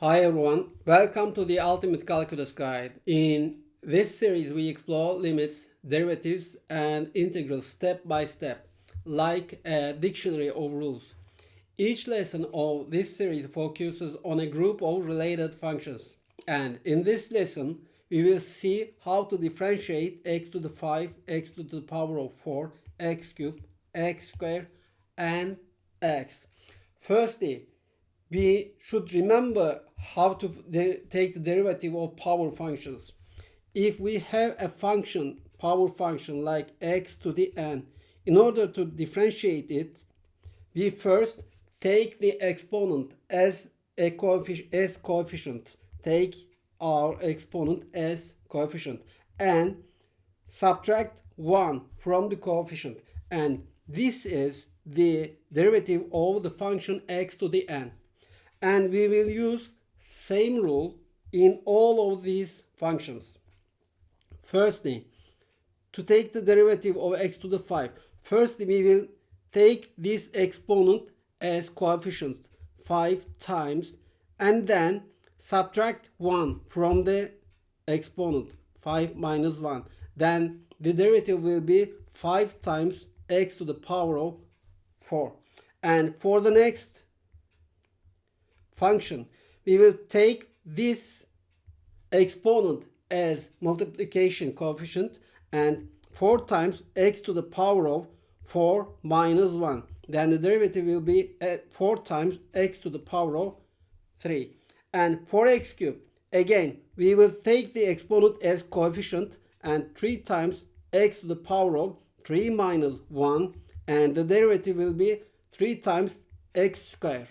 Hi everyone, welcome to the Ultimate Calculus Guide. In this series we explore limits, derivatives and integrals step by step, like a dictionary of rules. Each lesson of this series focuses on a group of related functions. And in this lesson we will see how to differentiate x to the 5, x to the power of 4, x cubed, x squared and x. Firstly, we should remember how to take the derivative of power functions. If we have a function, power function like x to the n, in order to differentiate it, we first take the exponent as a coefficient. Take our exponent as coefficient and subtract 1 from the coefficient. And this is the derivative of the function x to the n. And we will use same rule in all of these functions. Firstly, to take the derivative of x to the 5, firstly we will take this exponent as coefficient 5 times and then subtract 1 from the exponent 5 minus 1. Then the derivative will be 5 times x to the power of 4. And for the next function, we will take this exponent as multiplication coefficient and 4 times x to the power of 4 minus 1. Then the derivative will be at 4 times x to the power of 3. And for x cubed, again, we will take the exponent as coefficient and 3 times x to the power of 3 minus 1. And the derivative will be 3 times x squared.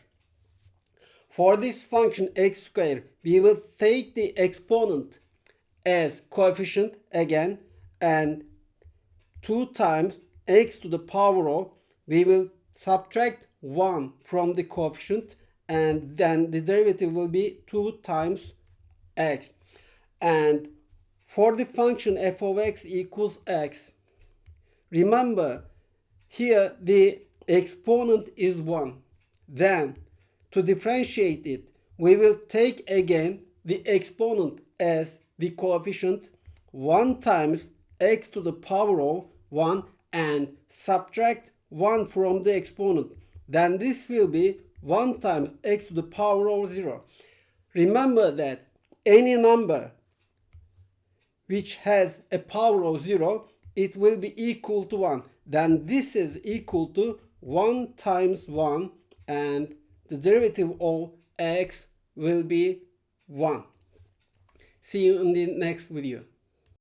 For this function x squared, we will take the exponent as coefficient again and 2 times x to the power of, we will subtract 1 from the coefficient and then the derivative will be 2 times x. And for the function f of x equals x, remember here the exponent is 1. Then to differentiate it, we will take again the exponent as the coefficient 1 times x to the power of 1 and subtract 1 from the exponent. Then this will be 1 times x to the power of 0. Remember that any number which has a power of 0, it will be equal to 1. Then this is equal to 1 times 1 and the derivative of x will be 1. See you in the next video.